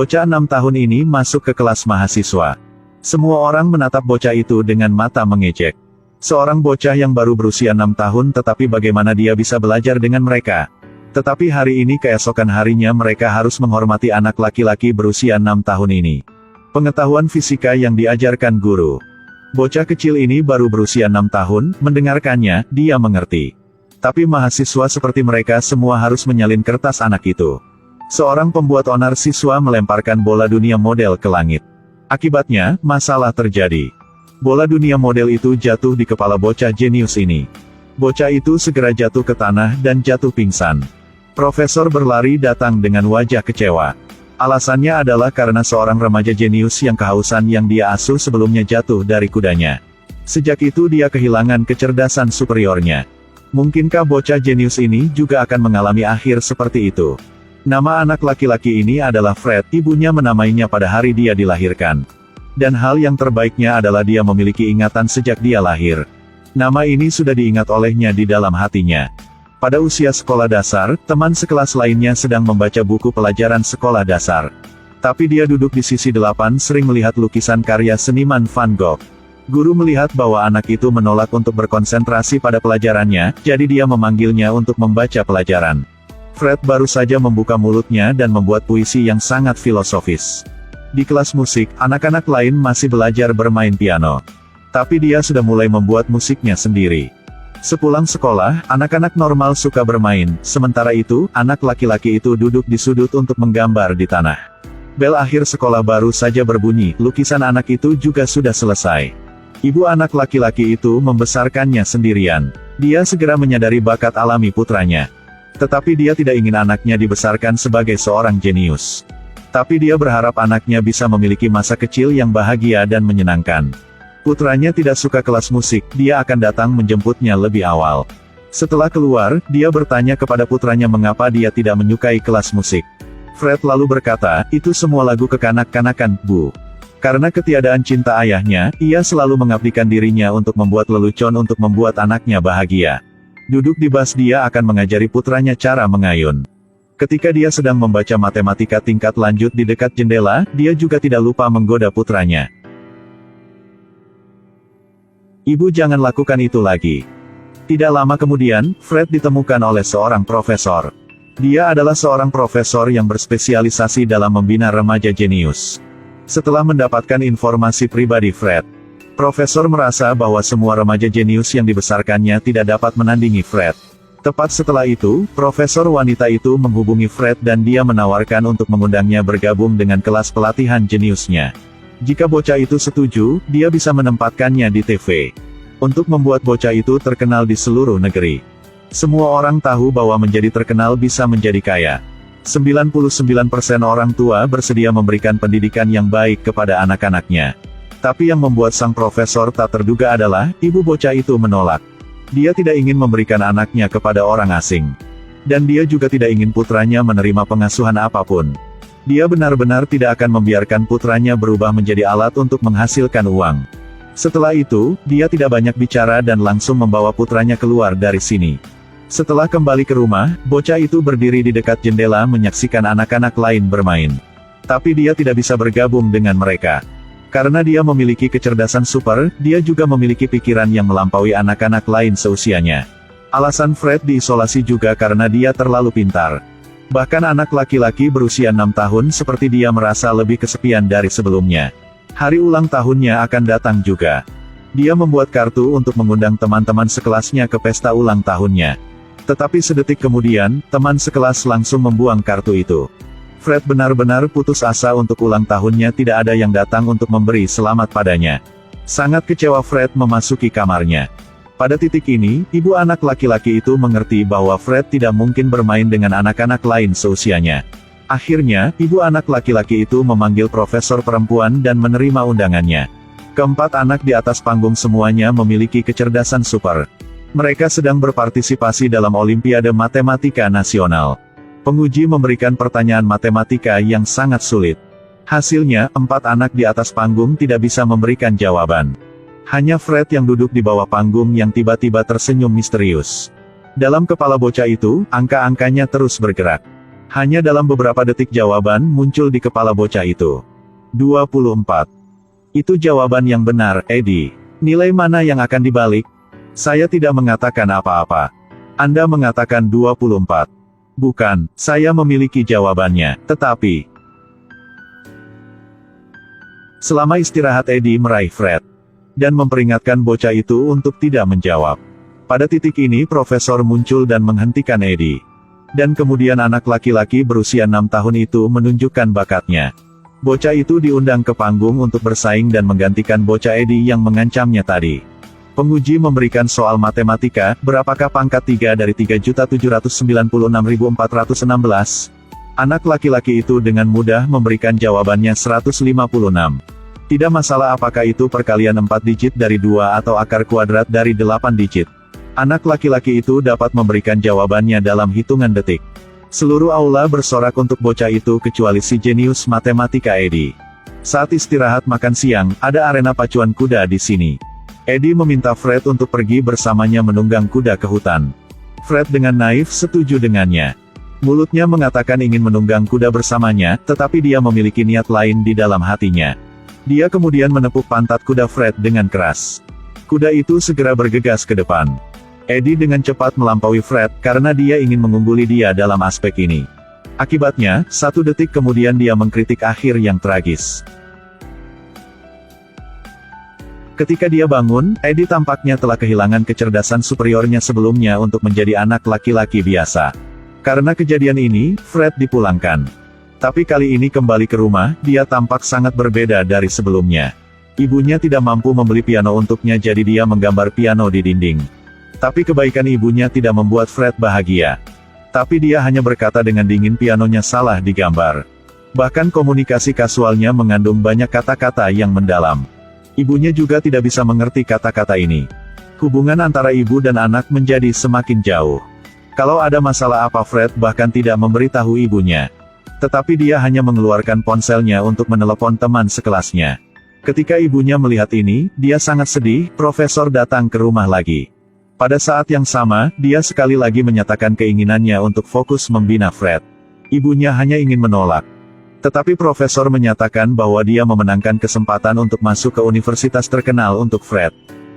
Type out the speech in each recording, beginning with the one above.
Bocah 6 tahun ini masuk ke kelas mahasiswa. Semua orang menatap bocah itu dengan mata mengejek. Seorang bocah yang baru berusia 6 tahun tetapi bagaimana dia bisa belajar dengan mereka? Tetapi hari ini keesokan harinya mereka harus menghormati anak laki-laki berusia 6 tahun ini. Pengetahuan fisika yang diajarkan guru. Bocah kecil ini baru berusia 6 tahun, mendengarkannya, dia mengerti. Tapi mahasiswa seperti mereka semua harus menyalin kertas anak itu. Seorang pembuat onar siswa melemparkan bola dunia model ke langit. Akibatnya, masalah terjadi. Bola dunia model itu jatuh di kepala bocah jenius ini. Bocah itu segera jatuh ke tanah dan jatuh pingsan. Profesor berlari datang dengan wajah kecewa. Alasannya adalah karena seorang remaja jenius yang kehausan yang dia asuh sebelumnya jatuh dari kudanya. Sejak itu dia kehilangan kecerdasan superiornya. Mungkinkah bocah jenius ini juga akan mengalami akhir seperti itu? Nama anak laki-laki ini adalah Fred, ibunya menamainya pada hari dia dilahirkan. Dan hal yang terbaiknya adalah dia memiliki ingatan sejak dia lahir. Nama ini sudah diingat olehnya di dalam hatinya. Pada usia sekolah dasar, teman sekelas lainnya sedang membaca buku pelajaran sekolah dasar. Tapi dia duduk di sisi 8 sering melihat lukisan karya seniman Van Gogh. Guru melihat bahwa anak itu menolak untuk berkonsentrasi pada pelajarannya, jadi dia memanggilnya untuk membaca pelajaran. Fred baru saja membuka mulutnya dan membuat puisi yang sangat filosofis. Di kelas musik, anak-anak lain masih belajar bermain piano. Tapi dia sudah mulai membuat musiknya sendiri. Sepulang sekolah, anak-anak normal suka bermain, sementara itu, anak laki-laki itu duduk di sudut untuk menggambar di tanah. Bel akhir sekolah baru saja berbunyi, lukisan anak itu juga sudah selesai. Ibu anak laki-laki itu membesarkannya sendirian. Dia segera menyadari bakat alami putranya. Tetapi dia tidak ingin anaknya dibesarkan sebagai seorang jenius. Tapi dia berharap anaknya bisa memiliki masa kecil yang bahagia dan menyenangkan. Putranya tidak suka kelas musik, dia akan datang menjemputnya lebih awal. Setelah keluar, dia bertanya kepada putranya mengapa dia tidak menyukai kelas musik. Fred lalu berkata, itu semua lagu kekanak-kanakan, Bu. Karena ketiadaan cinta ayahnya, ia selalu mengabdikan dirinya untuk membuat lelucon untuk membuat anaknya bahagia. Duduk di bas dia akan mengajari putranya cara mengayun. Ketika dia sedang membaca matematika tingkat lanjut di dekat jendela, dia juga tidak lupa menggoda putranya. Ibu jangan lakukan itu lagi. Tidak lama kemudian, Fred ditemukan oleh seorang profesor. Dia adalah seorang profesor yang berspesialisasi dalam membina remaja jenius. Setelah mendapatkan informasi pribadi Fred, Profesor merasa bahwa semua remaja jenius yang dibesarkannya tidak dapat menandingi Fred. Tepat setelah itu, profesor wanita itu menghubungi Fred dan dia menawarkan untuk mengundangnya bergabung dengan kelas pelatihan jeniusnya. Jika bocah itu setuju, dia bisa menempatkannya di TV. Untuk membuat bocah itu terkenal di seluruh negeri. Semua orang tahu bahwa menjadi terkenal bisa menjadi kaya. 99% orang tua bersedia memberikan pendidikan yang baik kepada anak-anaknya. Tapi yang membuat sang profesor tak terduga adalah, ibu bocah itu menolak. Dia tidak ingin memberikan anaknya kepada orang asing. Dan dia juga tidak ingin putranya menerima pengasuhan apapun. Dia benar-benar tidak akan membiarkan putranya berubah menjadi alat untuk menghasilkan uang. Setelah itu, dia tidak banyak bicara dan langsung membawa putranya keluar dari sini. Setelah kembali ke rumah, bocah itu berdiri di dekat jendela menyaksikan anak-anak lain bermain. Tapi dia tidak bisa bergabung dengan mereka. Karena dia memiliki kecerdasan super, dia juga memiliki pikiran yang melampaui anak-anak lain seusianya. Alasan Fred diisolasi juga karena dia terlalu pintar. Bahkan anak laki-laki berusia 6 tahun seperti dia merasa lebih kesepian dari sebelumnya. Hari ulang tahunnya akan datang juga. Dia membuat kartu untuk mengundang teman-teman sekelasnya ke pesta ulang tahunnya. Tetapi sedetik kemudian, teman sekelas langsung membuang kartu itu. Fred benar-benar putus asa untuk ulang tahunnya tidak ada yang datang untuk memberi selamat padanya. Sangat kecewa Fred memasuki kamarnya. Pada titik ini, ibu anak laki-laki itu mengerti bahwa Fred tidak mungkin bermain dengan anak-anak lain seusianya. Akhirnya, ibu anak laki-laki itu memanggil profesor perempuan dan menerima undangannya. Keempat anak di atas panggung semuanya memiliki kecerdasan super. Mereka sedang berpartisipasi dalam Olimpiade Matematika Nasional. Penguji memberikan pertanyaan matematika yang sangat sulit. Hasilnya, 4 anak di atas panggung tidak bisa memberikan jawaban. Hanya Fred yang duduk di bawah panggung yang tiba-tiba tersenyum misterius. Dalam kepala bocah itu, angka-angkanya terus bergerak. Hanya dalam beberapa detik jawaban muncul di kepala bocah itu. 24. Itu jawaban yang benar, Eddie. Nilai mana yang akan dibalik? Saya tidak mengatakan apa-apa. Anda mengatakan 24. Bukan, saya memiliki jawabannya, tetapi... Selama istirahat Eddie meraih Fred. Dan memperingatkan bocah itu untuk tidak menjawab. Pada titik ini profesor muncul dan menghentikan Eddie. Dan kemudian anak laki-laki berusia 6 tahun itu menunjukkan bakatnya. Bocah itu diundang ke panggung untuk bersaing dan menggantikan bocah Eddie yang mengancamnya tadi. Penguji memberikan soal matematika, berapakah pangkat 3 dari 3.796.416? Anak laki-laki itu dengan mudah memberikan jawabannya 156. Tidak masalah apakah itu perkalian 4 digit dari 2 atau akar kuadrat dari 8 digit. Anak laki-laki itu dapat memberikan jawabannya dalam hitungan detik. Seluruh aula bersorak untuk bocah itu kecuali si jenius matematika Eddie. Saat istirahat makan siang, ada arena pacuan kuda di sini. Eddie meminta Fred untuk pergi bersamanya menunggang kuda ke hutan. Fred dengan naif setuju dengannya. Mulutnya mengatakan ingin menunggang kuda bersamanya, tetapi dia memiliki niat lain di dalam hatinya. Dia kemudian menepuk pantat kuda Fred dengan keras. Kuda itu segera bergegas ke depan. Eddie dengan cepat melampaui Fred, karena dia ingin mengungguli dia dalam aspek ini. Akibatnya, 1 detik kemudian dia mengkritik akhir yang tragis. Ketika dia bangun, Eddie tampaknya telah kehilangan kecerdasan superiornya sebelumnya untuk menjadi anak laki-laki biasa. Karena kejadian ini, Fred dipulangkan. Tapi kali ini kembali ke rumah, dia tampak sangat berbeda dari sebelumnya. Ibunya tidak mampu membeli piano untuknya jadi dia menggambar piano di dinding. Tapi kebaikan ibunya tidak membuat Fred bahagia. Tapi dia hanya berkata dengan dingin pianonya salah digambar. Bahkan komunikasi kasualnya mengandung banyak kata-kata yang mendalam. Ibunya juga tidak bisa mengerti kata-kata ini. Hubungan antara ibu dan anak menjadi semakin jauh. Kalau ada masalah apa Fred bahkan tidak memberitahu ibunya. Tetapi dia hanya mengeluarkan ponselnya untuk menelepon teman sekelasnya. Ketika ibunya melihat ini, dia sangat sedih. Profesor datang ke rumah lagi. Pada saat yang sama, dia sekali lagi menyatakan keinginannya untuk fokus membina Fred. Ibunya hanya ingin menolak. Tetapi profesor menyatakan bahwa dia memenangkan kesempatan untuk masuk ke universitas terkenal untuk Fred.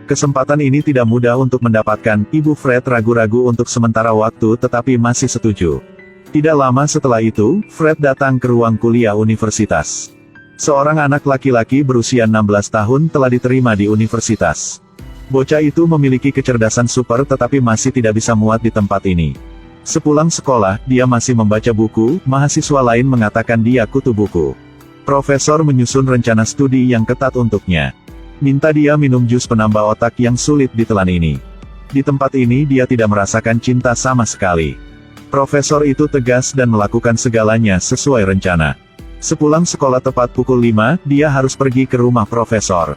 Kesempatan ini tidak mudah untuk mendapatkan. Ibu Fred ragu-ragu untuk sementara waktu tetapi masih setuju. Tidak lama setelah itu, Fred datang ke ruang kuliah universitas. Seorang anak laki-laki berusia 16 tahun telah diterima di universitas. Bocah itu memiliki kecerdasan super tetapi masih tidak bisa muat di tempat ini. Sepulang sekolah, dia masih membaca buku, mahasiswa lain mengatakan dia kutu buku. Profesor menyusun rencana studi yang ketat untuknya. Minta dia minum jus penambah otak yang sulit ditelan ini. Di tempat ini dia tidak merasakan cinta sama sekali. Profesor itu tegas dan melakukan segalanya sesuai rencana. Sepulang sekolah tepat pukul 5, dia harus pergi ke rumah profesor.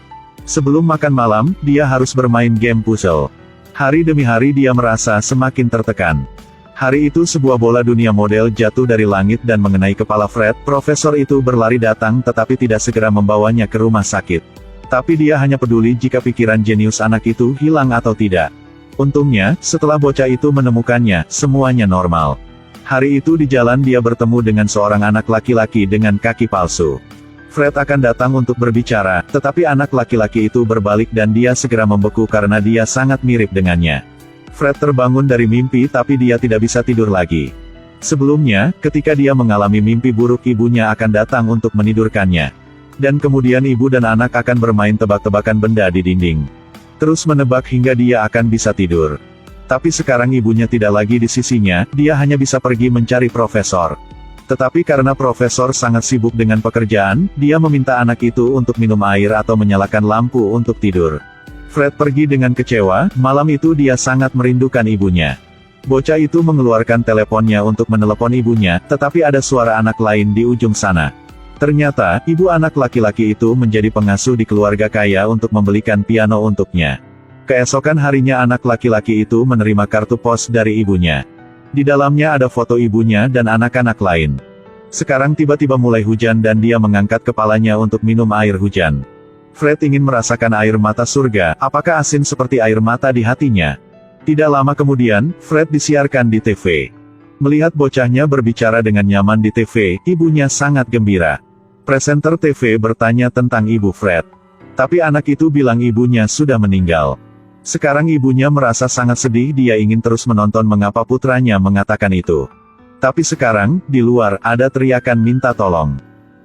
Sebelum makan malam, dia harus bermain game puzzle. Hari demi hari dia merasa semakin tertekan. Hari itu sebuah bola dunia model jatuh dari langit dan mengenai kepala Fred. Profesor itu berlari datang tetapi tidak segera membawanya ke rumah sakit. Tapi dia hanya peduli jika pikiran jenius anak itu hilang atau tidak. Untungnya, setelah bocah itu menemukannya, semuanya normal. Hari itu di jalan dia bertemu dengan seorang anak laki-laki dengan kaki palsu. Fred akan datang untuk berbicara, tetapi anak laki-laki itu berbalik dan dia segera membeku karena dia sangat mirip dengannya. Fred terbangun dari mimpi tapi dia tidak bisa tidur lagi. Sebelumnya, ketika dia mengalami mimpi buruk ibunya akan datang untuk menidurkannya. Dan kemudian ibu dan anak akan bermain tebak-tebakan benda di dinding. Terus menebak hingga dia akan bisa tidur. Tapi sekarang ibunya tidak lagi di sisinya, dia hanya bisa pergi mencari profesor. Tetapi karena profesor sangat sibuk dengan pekerjaan, dia meminta anak itu untuk minum air atau menyalakan lampu untuk tidur. Fred pergi dengan kecewa, malam itu dia sangat merindukan ibunya. Bocah itu mengeluarkan teleponnya untuk menelepon ibunya, tetapi ada suara anak lain di ujung sana. Ternyata, ibu anak laki-laki itu menjadi pengasuh di keluarga kaya untuk membelikan piano untuknya. Keesokan harinya anak laki-laki itu menerima kartu pos dari ibunya. Di dalamnya ada foto ibunya dan anak-anak lain. Sekarang tiba-tiba mulai hujan dan dia mengangkat kepalanya untuk minum air hujan. Fred ingin merasakan air mata surga, apakah asin seperti air mata di hatinya? Tidak lama kemudian, Fred disiarkan di TV. Melihat bocahnya berbicara dengan nyaman di TV, ibunya sangat gembira. Presenter TV bertanya tentang ibu Fred. Tapi anak itu bilang ibunya sudah meninggal. Sekarang ibunya merasa sangat sedih, dia ingin terus menonton mengapa putranya mengatakan itu. Tapi sekarang, di luar, ada teriakan minta tolong.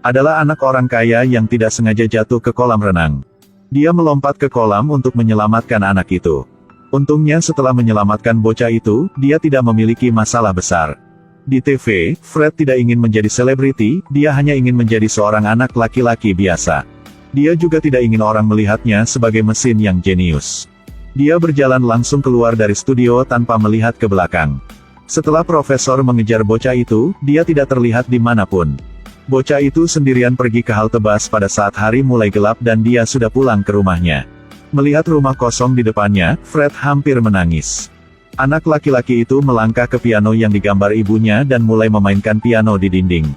Adalah anak orang kaya yang tidak sengaja jatuh ke kolam renang. Dia melompat ke kolam untuk menyelamatkan anak itu. Untungnya setelah menyelamatkan bocah itu, dia tidak memiliki masalah besar. Di TV, Fred tidak ingin menjadi selebriti, dia hanya ingin menjadi seorang anak laki-laki biasa. Dia juga tidak ingin orang melihatnya sebagai mesin yang jenius. Dia berjalan langsung keluar dari studio tanpa melihat ke belakang. Setelah profesor mengejar bocah itu, dia tidak terlihat dimanapun. Bocah itu sendirian pergi ke halte bus pada saat hari mulai gelap dan dia sudah pulang ke rumahnya. Melihat rumah kosong di depannya, Fred hampir menangis. Anak laki-laki itu melangkah ke piano yang digambar ibunya dan mulai memainkan piano di dinding.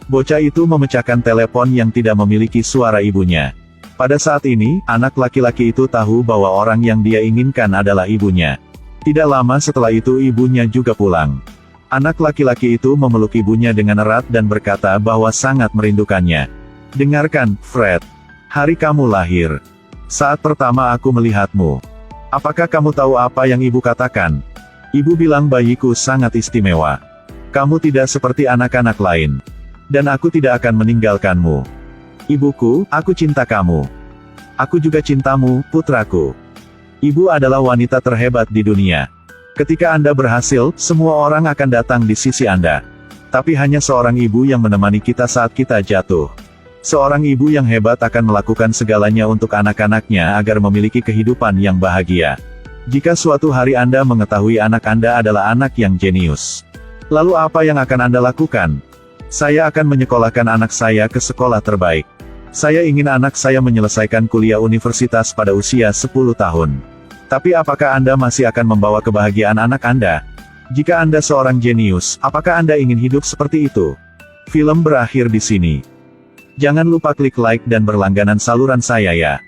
Bocah itu memecahkan telepon yang tidak memiliki suara ibunya. Pada saat ini, anak laki-laki itu tahu bahwa orang yang dia inginkan adalah ibunya. Tidak lama setelah itu ibunya juga pulang. Anak laki-laki itu memeluk ibunya dengan erat dan berkata bahwa sangat merindukannya. Dengarkan, Fred. Hari kamu lahir. Saat pertama aku melihatmu. Apakah kamu tahu apa yang ibu katakan? Ibu bilang bayiku sangat istimewa. Kamu tidak seperti anak-anak lain. Dan aku tidak akan meninggalkanmu. Ibuku, aku cinta kamu. Aku juga cintamu, putraku. Ibu adalah wanita terhebat di dunia. Ketika Anda berhasil, semua orang akan datang di sisi Anda. Tapi hanya seorang ibu yang menemani kita saat kita jatuh. Seorang ibu yang hebat akan melakukan segalanya untuk anak-anaknya agar memiliki kehidupan yang bahagia. Jika suatu hari Anda mengetahui anak Anda adalah anak yang jenius, lalu apa yang akan Anda lakukan? Saya akan menyekolahkan anak saya ke sekolah terbaik. Saya ingin anak saya menyelesaikan kuliah universitas pada usia 10 tahun. Tapi apakah Anda masih akan membawa kebahagiaan anak Anda? Jika Anda seorang jenius, apakah Anda ingin hidup seperti itu? Film berakhir di sini. Jangan lupa klik like dan berlangganan saluran saya ya.